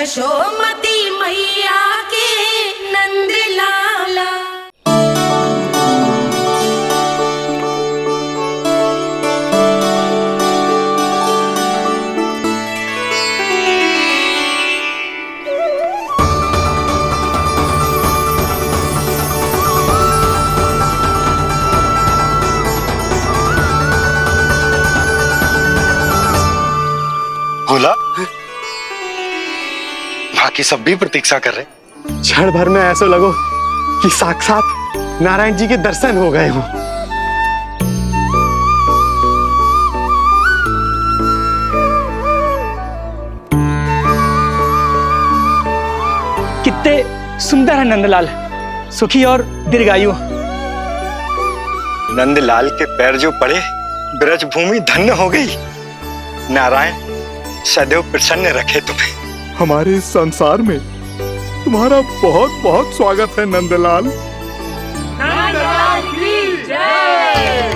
यशोमती मैया के नंद लाला। बोला बाकी सब भी प्रतीक्षा कर रहे। क्षण भर में ऐसा लगो कि साक्षात नारायण जी के दर्शन हो गए हों। कितने सुंदर है नंदलाल, सुखी और दीर्घायु। नंदलाल के पैर जो पड़े ब्रज भूमि धन्य हो गई। नारायण सदैव प्रसन्न रखे तुम्हें। हमारे इस संसार में तुम्हारा बहुत बहुत स्वागत है नंदलाल। नंदलाल की जय,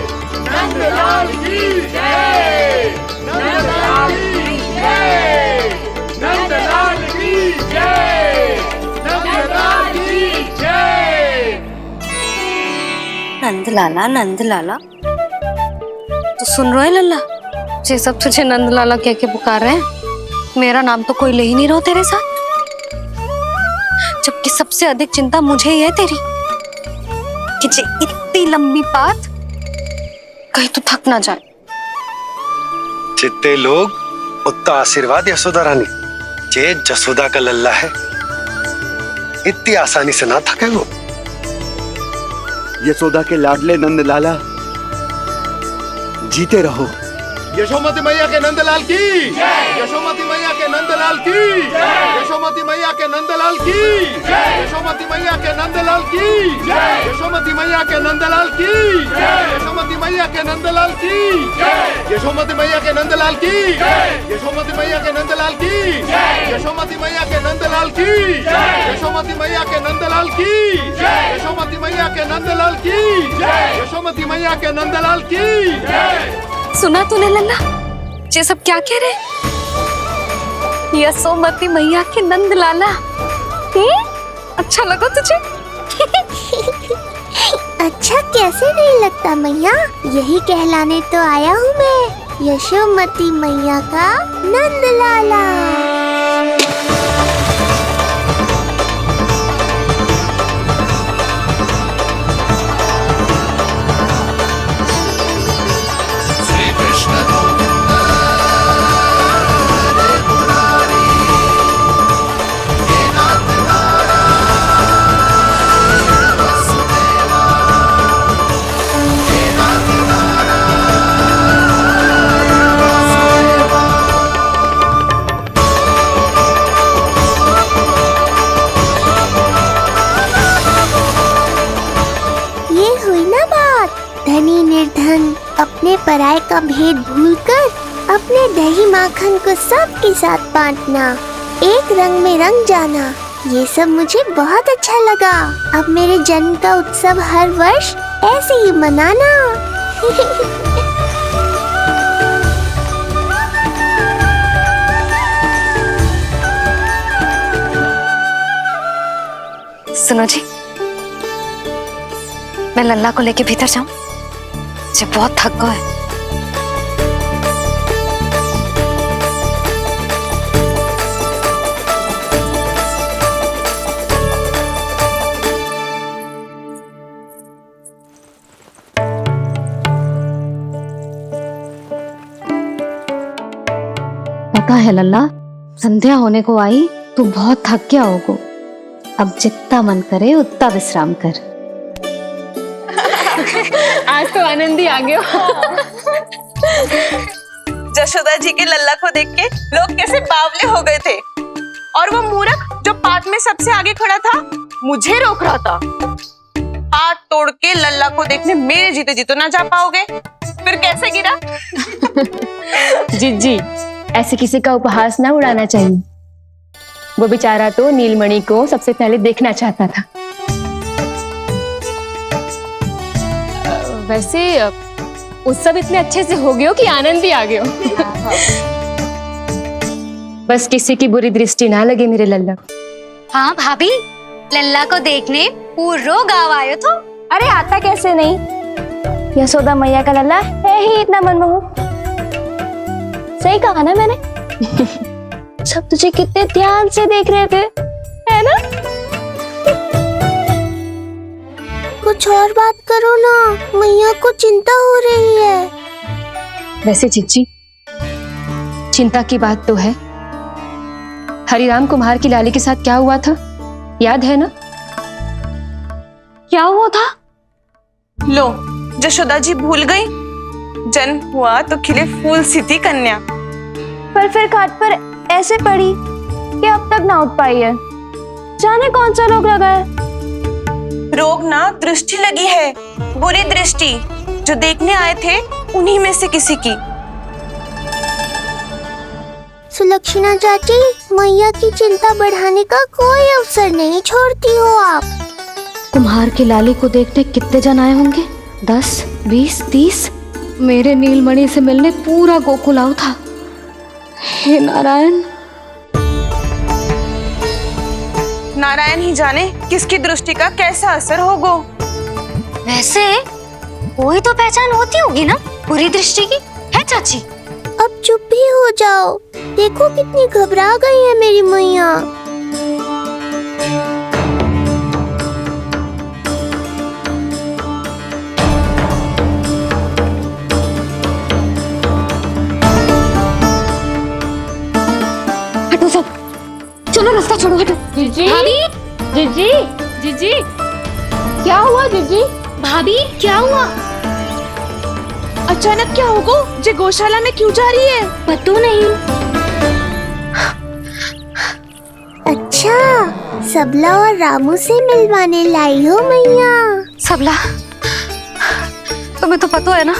नंदलाल की जय, नंदलाल की जय, नंदलाल की जय, नंदलाल की जय। नंदलाला नंदलाला, तो सुन रहे लल्ला, ये सब तुझे नंदलाला कह के पुकार रहे हैं। मेरा नाम तो कोई ले ही नहीं रहा तेरे साथ, जबकि सबसे अधिक चिंता मुझे ही है तेरी कि जे इतनी लंबी बात कहीं तो थक ना जाए। जितने लोग उतना आशीर्वाद यशोदा रानी। जे जसोदा का लल्ला है इतनी आसानी से ना थके वो। यशोदा के लाडले नंदलाला, जीते रहो। यशोमती मैया के नंदलाल की जय, यशोमती मैया के नंदलाल की जय, यशोमती मैया के नंदलाल की जय, यशोमती मैया के नंदलाल की जय, यशोमती मैया के नंदलाल की जय, यशोमती मैया के नंदलाल की जय, यशोमती मैया के नंदलाल की जय, यशोमती मैया के नंदलाल की जय, यशोमती मैया के नंदलाल की जय, यशोमती मैया के नंदलाल की जय, यशोमती मैया के नंदलाल की जय, यशोमती मैया के नंदलाल की जय। सुना तूने लल्ला, ये सब क्या कह रहे? यशोमती मैया के नंदलाला। अच्छा लगा तुझे? अच्छा कैसे नहीं लगता मैया, यही कहलाने तो आया हूँ मैं, यशोमती मैया का नंदलाला। धनी निर्धन अपने पराये का भेद भूलकर अपने दही माखन को सबके साथ बांटना, एक रंग में रंग जाना, ये सब मुझे बहुत अच्छा लगा। अब मेरे जन्म का उत्सव हर वर्ष ऐसे ही मनाना। सुनो जी, मैं लल्ला को लेके भीतर जाऊं? मुझे बहुत थक गया है। पता है लल्ला, संध्या होने को आई, तू बहुत थक गया होगा। अब जितना मन करे उतना विश्राम कर। आज तो आनंद ही आ गया। जशोदा जी के लल्ला को देख के लोग कैसे बावले हो गए थे, और वो मूर्ख जो पात में सबसे आगे खड़ा था मुझे रोक रहा था। हाथ तोड़ के लल्ला को देखने मेरे जीते जी तो ना जा पाओगे, फिर कैसे गिरा? जीजी, ऐसे किसी का उपहास ना उड़ाना चाहिए। वो बेचारा तो नीलमणि को सबसे पहले देखना चाहता था। वैसे उत्सव इतने अच्छे से हो गया कि आनंद ही आ गया। बस किसी की बुरी दृष्टि ना लगे मेरे लल्ला को। हाँ भाभी, लल्ला को देखने पूरो गाँव आयो तो। अरे आता कैसे नहीं, यशोदा मैया का लल्ला है ही इतना मनमोहक। सही कहा ना मैंने? सब तुझे कितने ध्यान से देख रहे थे, है ना? कुछ और बात करो ना, मैया को चिंता हो रही है। वैसे चिच्ची, चिंता की बात तो है। हरिराम कुम्हार की लाली के साथ क्या हुआ था, याद है ना? क्या हुआ था? लो, जशोदा जी भूल गई। जन्म हुआ तो खिले फूल सी थी कन्या, पर फिर खाट पर ऐसे पड़ी कि अब तक ना उठ पाई है। जाने कौन सा रोग लगा है। रोग ना दृष्टि लगी है, बुरी दृष्टि। जो देखने आए थे उन्हीं में से किसी की। सुलक्षणा चाची, मैया की चिंता बढ़ाने का कोई अवसर नहीं छोड़ती हो आप। कुम्हार की लाली को देखने कितने जन आए होंगे? 10, 20, 30। मेरे नीलमणि से मिलने पूरा गोकुल आओ था। हे नारायण। नारायण ही जाने किसकी दृष्टि का कैसा असर होगा। वैसे कोई तो पहचान होती होगी ना बुरी दृष्टि की, है चाची? अब चुप भी हो जाओ, देखो कितनी घबरा गई है मेरी मैया। हटो सब, चलो रास्ता छोड़ो, हटो। जीजी, भाभी, जीजी, जीजी, क्या हुआ जीजी? भाभी क्या हुआ? अचानक क्या होगा? जे गौशाला में क्यों जा रही है? पता नहीं। अच्छा, सबला और रामू से मिलवाने लाई हो मैया। सबला, तुम्हें तो पता है ना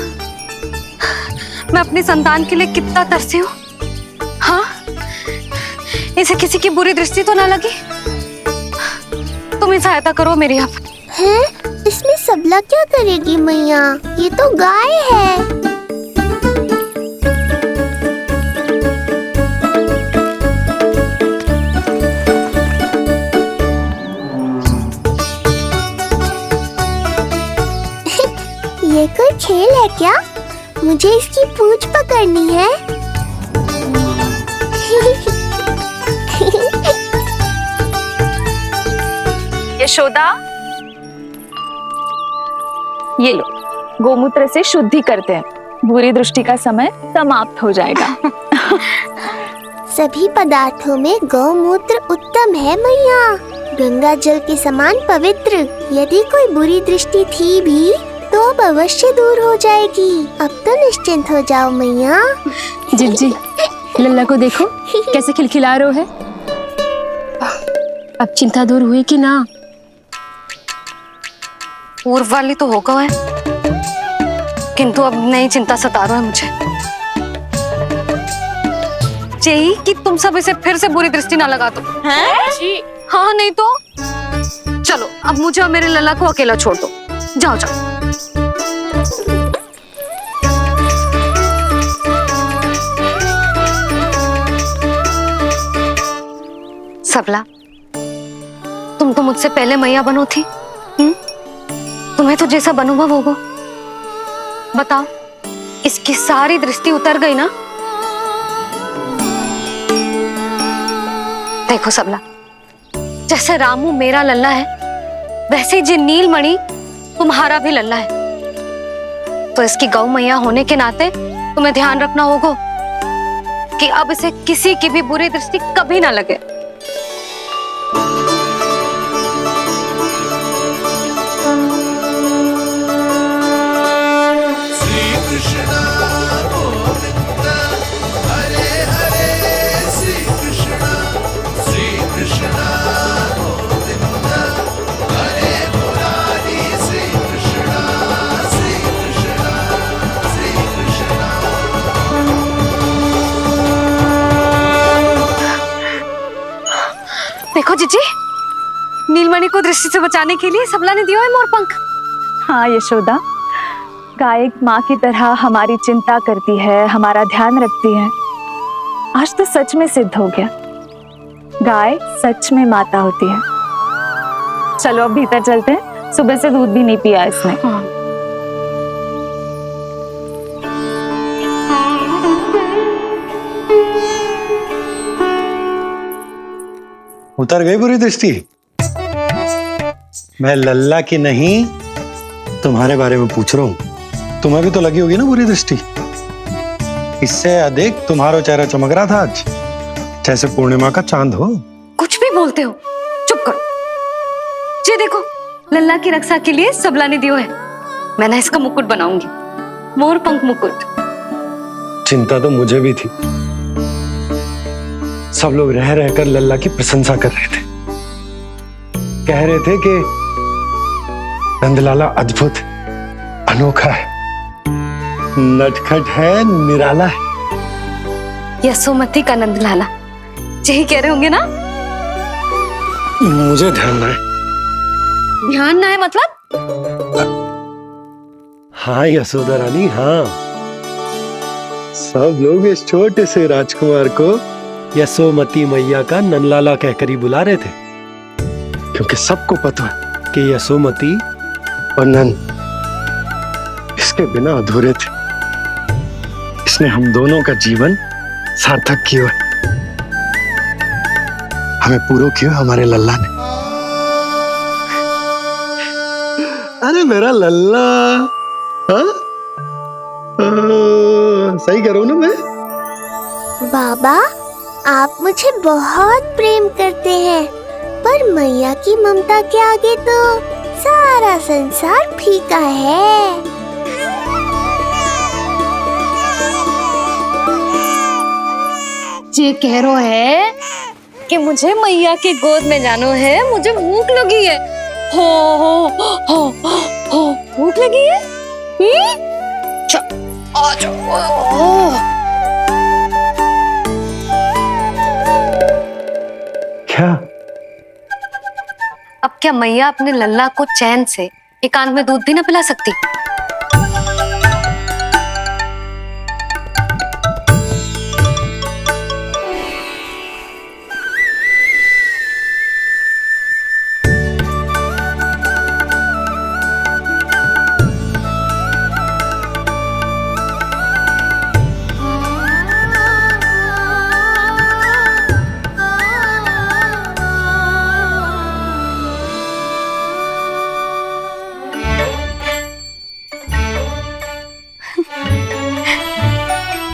मैं अपनी संतान के लिए कितना तरसी हूँ। हाँ, इसे किसी की बुरी दृष्टि तो ना लगी। तुम ही सहायता करो मेरी। आप हैं? इसमें सबला क्या करेगी मैया, ये तो गाय है। ये कोई खेल है क्या? मुझे इसकी पूंछ पकड़नी है। यशोदा, ये लो, गोमूत्र से शुद्धि करते हैं, बुरी दृष्टि का समय समाप्त हो जाएगा। सभी पदार्थों में गौमूत्र उत्तम है मैया, गंगा जल के समान पवित्र। यदि कोई बुरी दृष्टि थी भी तो अब अवश्य दूर हो जाएगी। अब तो निश्चिंत हो जाओ मैया। जिज्जी, लल्ला को देखो कैसे खिलखिला रहा है। अब चिंता दूर हुई कि ना? पूर्व वाली तो होगा है, किंतु अब नई चिंता सता रहा है मुझे। यही कि तुम सब इसे फिर से बुरी दृष्टि ना लगा दो। हैं? हाँ, नहीं तो चलो अब मुझे और मेरे लल्ला को अकेला छोड़ दो। जाओ जाओ। सबला, तुम तो मुझसे पहले मैया बनो थी। तुम्हें तो जैसा अनुभव होगा। बताओ, इसकी सारी दृष्टि उतर गई ना? देखो सबला, जैसे रामू मेरा लल्ला है, वैसे जी नीलमणि तुम्हारा भी लल्ला है। तो इसकी गौ मैया होने के नाते तुम्हें ध्यान रखना होगा कि अब इसे किसी की भी बुरी दृष्टि कभी ना लगे। देखो जीजी, नीलमणि को दृष्टि से बचाने के लिए सबला ने दिया है मोर पंख। हाँ यशोदा, गाय माँ की तरह हमारी चिंता करती है, हमारा ध्यान रखती है। आज तो सच में सिद्ध हो गया, गाय सच में माता होती है। चलो अब भीतर चलते हैं, सुबह से दूध भी नहीं पिया इसने। उतर गई बुरी दृष्टि? मैं लल्ला की नहीं तुम्हारे बारे में पूछ रहा हूं। तुम्हें भी तो लगी होगी ना बुरी दृष्टि। इससे अधिक तुम्हारा चेहरा चमक रहा था आज, जैसे पूर्णिमा का चांद हो। कुछ भी बोलते हो, चुप करो। ये देखो, लल्ला की रक्षा के लिए सबला ने दियो है। मैं ना इसका मुकुट बनाऊंगी, मोर पंख मुकुट। चिंता तो मुझे भी थी। सब लोग रह रहकर लल्ला की प्रशंसा कर रहे थे, कह रहे थे कि नंदलाला अद्भुत, अनोखा है, नटखट है, निराला है। यशोमती का नंदलाला, यही कह रहे होंगे ना? मुझे ध्यान ना है। ध्यान ना है मतलब? हाँ यशोदा रानी, हाँ। सब लोग इस छोटे से राजकुमार को यशोमती मैया का नंदलाला कहकर ही बुला रहे थे, क्योंकि सबको पता है कि यशोमती और नंद इसके बिना अधूरे थे। इसने हम दोनों का जीवन सार्थक किया है। हमें पूरा किया हमारे लल्ला ने। अरे मेरा लल्ला, हाँ? सही कह रहा हूं ना मैं? बाबा, आप मुझे बहुत प्रेम करते हैं, पर मैया की ममता के आगे तो सारा संसार फीका है। ये कह रो है कि मुझे मैया की गोद में जानो है, मुझे भूख लगी है। हो भूख लगी है? आ जाओ। क्या? अब क्या मैया अपने लल्ला को चैन से एकांत में दूध भी ना पिला सकती?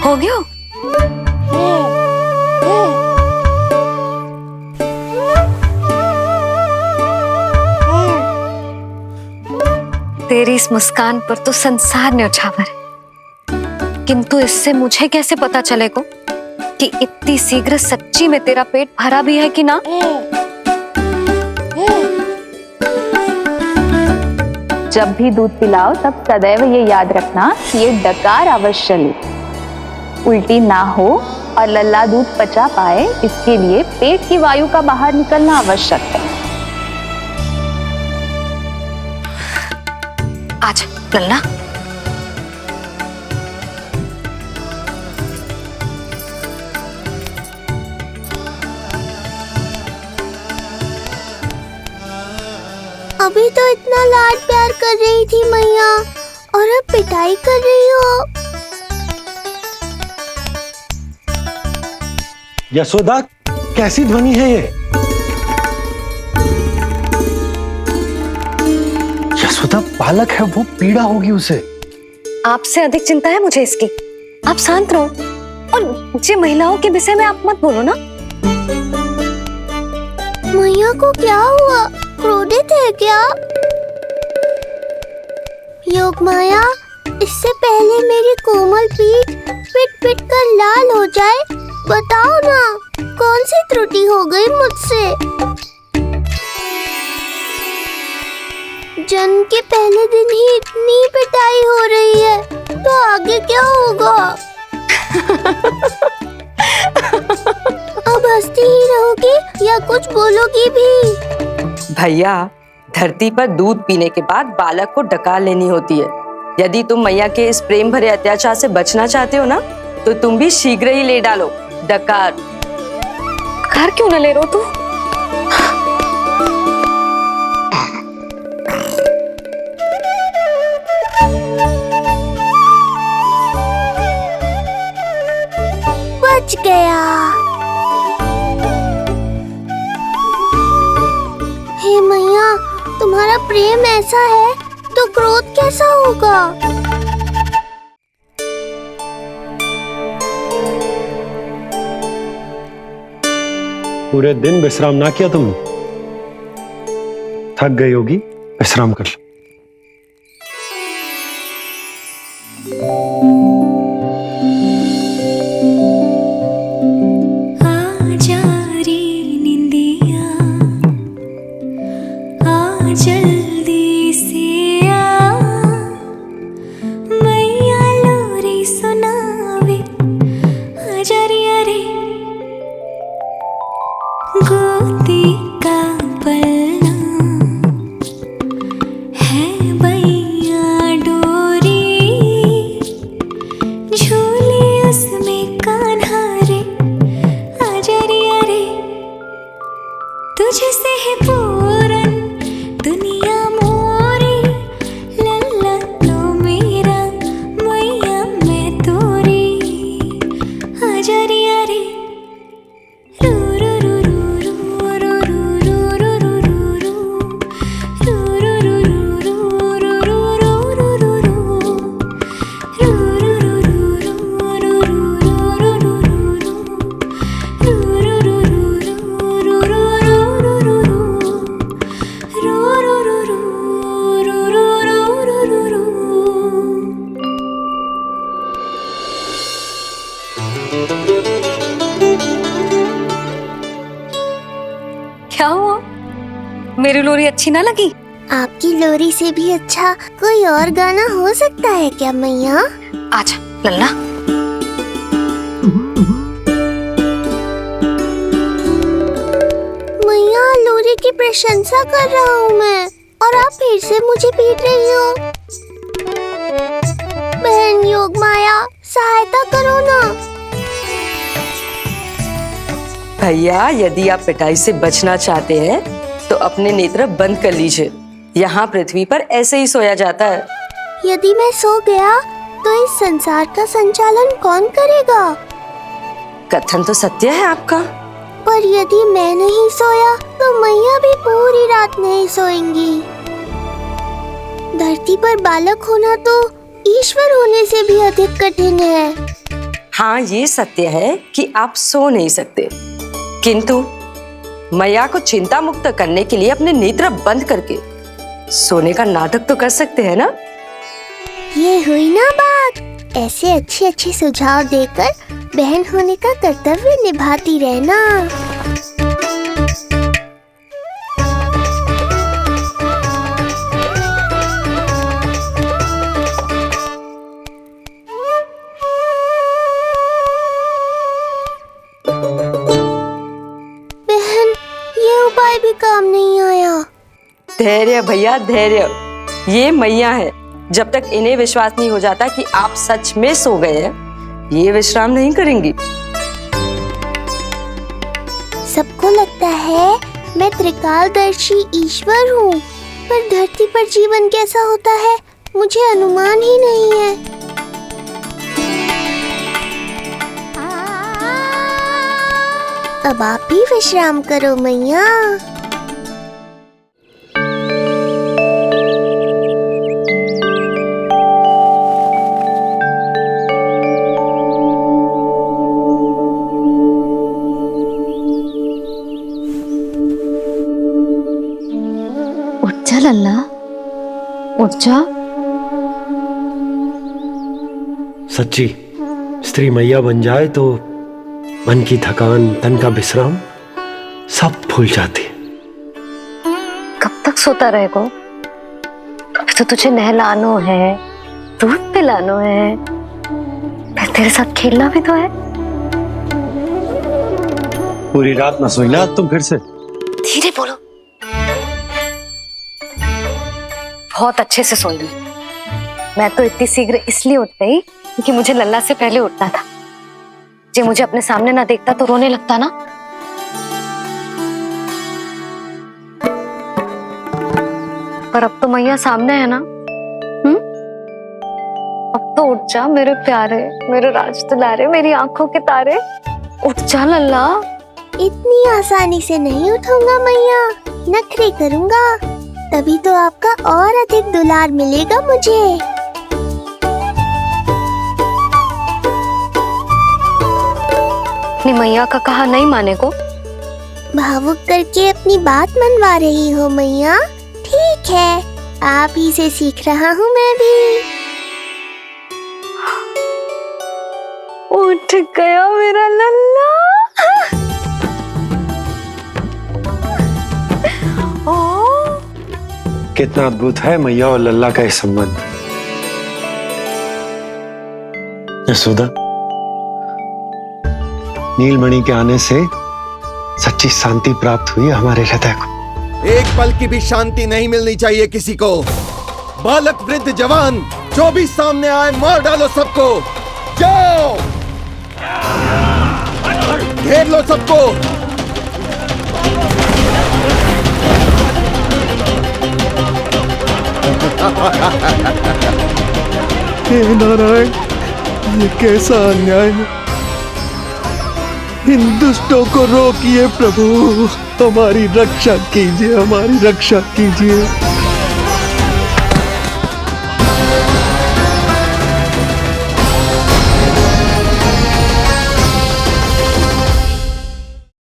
हो गया? तेरी इस मुस्कान पर तो संसार न्यौछावर है, किंतु इससे मुझे कैसे पता चलेगा कि इतनी शीघ्र सच्ची में तेरा पेट भरा भी है कि ना? जब भी दूध पिलाओ तब सदैव ये याद रखना कि ये डकार अवश्य ले, उल्टी ना हो और लल्ला दूध पचा पाए, इसके लिए पेट की वायु का बाहर निकलना आवश्यक है। आज लल्ला, अभी तो इतना लाड प्यार कर रही थी मैया, और अब पिटाई कर रही हो। यशोदा, कैसी ध्वनि है ये? यशोदा, बालक है वो, पीड़ा होगी उसे। आपसे अधिक चिंता है मुझे इसकी। आप शांत रहो, और ये महिलाओं के विषय में आप मत बोलो ना। मैया को क्या हुआ? क्रोधित है क्या? योग माया, इससे पहले मेरी कोमल पीठ पिट पिट कर लाल हो जाए, बताओ ना कौन सी त्रुटि हो गई मुझसे? जन्म के पहले दिन ही इतनी पिटाई हो रही है, तो आगे क्या होगा? अब हंसती ही रहोगी या कुछ बोलोगी भी? भैया, धरती पर दूध पीने के बाद बालक को डकार लेनी होती है। यदि तुम मैया के इस प्रेम भरे अत्याचार से बचना चाहते हो ना, तो तुम भी शीघ्र ही ले डालो, डकार। घर क्यों न ले रो तू? बच गया। हे मैया, तुम्हारा प्रेम ऐसा है तो क्रोध कैसा होगा? पूरे दिन विश्राम ना किया तुमने? थक गई होगी, विश्राम कर लो। क्या हुआ? मेरी लोरी अच्छी ना लगी? आपकी लोरी से भी अच्छा कोई और गाना हो सकता है क्या मैया? आजा लल्ला। मैया, लोरी की प्रशंसा कर रहा हूँ मैं और आप फिर से मुझे पीट रही हो। बहन योग माया, सहायता करो ना। भैया, यदि आप पिटाई से बचना चाहते हैं तो अपने नेत्र बंद कर लीजिए। यहाँ पृथ्वी पर ऐसे ही सोया जाता है। यदि मैं सो गया तो इस संसार का संचालन कौन करेगा? कथन तो सत्य है आपका। पर यदि मैं नहीं सोया तो मैया भी पूरी रात नहीं सोएंगी। धरती पर बालक होना तो ईश्वर होने से भी अधिक कठिन है। हाँ, ये सत्य है कि आप सो नहीं सकते, किंतु मैया को चिंता मुक्त करने के लिए अपने नेत्र बंद करके सोने का नाटक तो कर सकते हैं ना? ये हुई ना बात। ऐसे अच्छे अच्छे सुझाव देकर बहन होने का कर्तव्य निभाती रहना। बहन, ये उपाय भी काम नहीं आया। धैर्य भैया, धैर्य। ये मैया है, जब तक इन्हें विश्वास नहीं हो जाता कि आप सच में सो गए हैं, ये विश्राम नहीं करेंगी। सबको लगता है मैं त्रिकालदर्शी ईश्वर हूँ, पर धरती पर जीवन कैसा होता है मुझे अनुमान ही नहीं है। अब आप भी विश्राम करो मैया। उठ जा लल्ला, उठ जा। सच्ची स्त्री मैया बन जाए तो मन की थकान, तन का विश्राम सब भूल जाती है। कब तक सोता रहेगा? अभी तो तुझे नहलानो है, दूध पिलानो है, फिर तेरे साथ खेलना भी तो है। पूरी रात ना सोई ना तुम फिर से? धीरे बोलो। बहुत अच्छे से सोई। मैं तो इतनी शीघ्र इसलिए उठ गई क्योंकि मुझे लल्ला से पहले उठना था। जे मुझे अपने सामने ना देखता तो रोने लगता ना। पर अब तो मैया सामने है ना। अब तो उठ जा मेरे प्यारे, मेरे राज दुलारे, मेरी आंखों के तारे, उठ जा लल्ला। इतनी आसानी से नहीं उठूंगा मैया, नखरे करूंगा, तभी तो आपका और अधिक दुलार मिलेगा मुझे। अपनी मैया का कहा नहीं माने को भावुक करके अपनी बात मनवा रही हो मैया। ठीक है, आप ही से सीख रहा हूँ मैं भी। उठ गया मेरा लल्ला। कितना अद्भुत है मैया और लल्ला का ये संबंध। यशोदा, नीलमणि के आने से सच्ची शांति प्राप्त हुई हमारे हृदय को। एक पल की भी शांति नहीं मिलनी चाहिए किसी को। बालक वृद्ध जवान जो भी सामने आए मार डालो सबको। जाओ, घेर लो सबको। हे नारायण, ये कैसा अन्याय है। इन दुष्टों को रोकिए प्रभु, हमारी रक्षा कीजिए, हमारी रक्षा कीजिए।